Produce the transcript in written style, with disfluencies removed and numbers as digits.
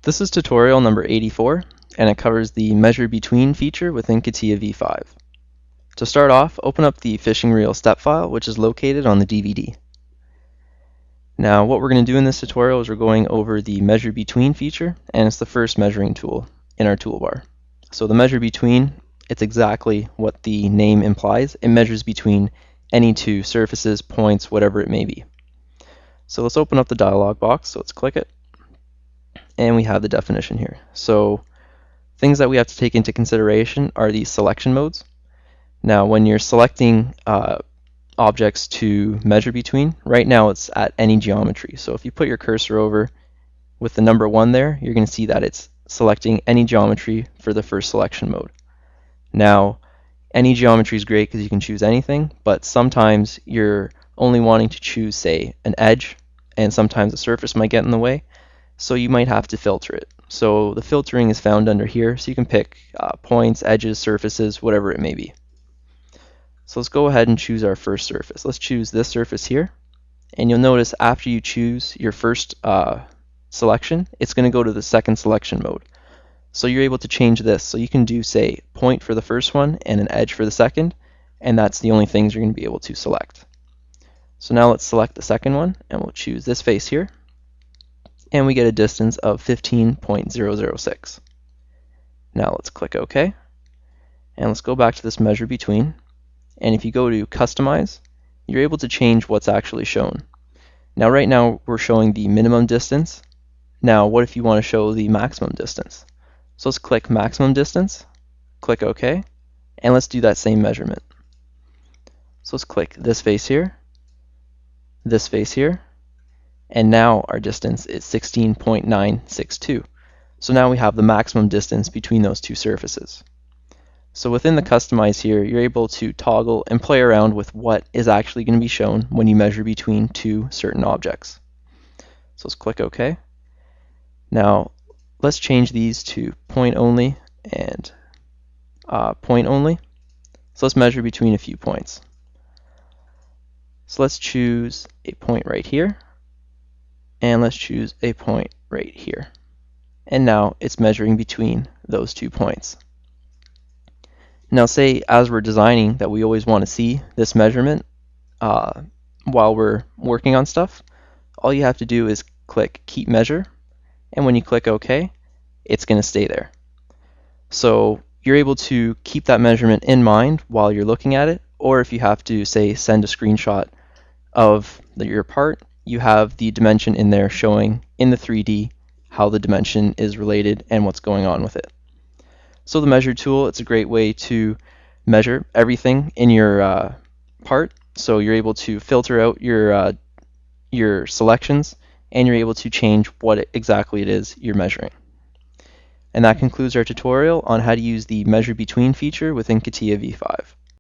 This is tutorial number 84, and it covers the measure between feature within CATIA v5. To start off, open up the fishing reel step file, which is located on the DVD. Now, what we're going to do in this tutorial is we're going over the measure between feature, and it's the first measuring tool in our toolbar. So the measure between, it's exactly what the name implies. It measures between any two surfaces, points, whatever it may be. So let's open up the dialog box, so let's click it. And we have the definition here. So things that we have to take into consideration are the selection modes. Now when you're selecting objects to measure between, right now it's at any geometry. So if you put your cursor over with the number 1 there, you're going to see that it's selecting any geometry for the first selection mode. Now any geometry is great because you can choose anything, but sometimes you're only wanting to choose, say, an edge, and sometimes a surface might get in the way. So you might have to filter it. So the filtering is found under here, so you can pick points, edges, surfaces, whatever it may be. So let's go ahead and choose our first surface. Let's choose this surface here, and you'll notice after you choose your first selection, it's going to go to the second selection mode. So you're able to change this. So you can do, say, point for the first one and an edge for the second, and that's the only things you're going to be able to select. So now let's select the second one, and we'll choose this face here. And we get a distance of 15.006. Now let's click OK. And let's go back to this measure between. And if you go to Customize, you're able to change what's actually shown. Now right now we're showing the minimum distance. Now what if you want to show the maximum distance? So let's click Maximum Distance, click OK, and let's do that same measurement. So let's click this face here, and now our distance is 16.962. So now we have the maximum distance between those two surfaces. So within the Customize here, you're able to toggle and play around with what is actually going to be shown when you measure between two certain objects. So let's click OK. Now let's change these to point only and point only. So let's measure between a few points. So let's choose a point right here. And let's choose a point right here. And now it's measuring between those 2 points. Now say as we're designing that we always want to see this measurement while we're working on stuff, all you have to do is click Keep Measure, and when you click OK, it's going to stay there. So you're able to keep that measurement in mind while you're looking at it, or if you have to, say, send a screenshot of your part, you have the dimension in there showing in the 3D how the dimension is related and what's going on with it. So the measure tool, it's a great way to measure everything in your part. So you're able to filter out your selections, and you're able to change what exactly it is you're measuring. And that concludes our tutorial on how to use the measure between feature within CATIA v5.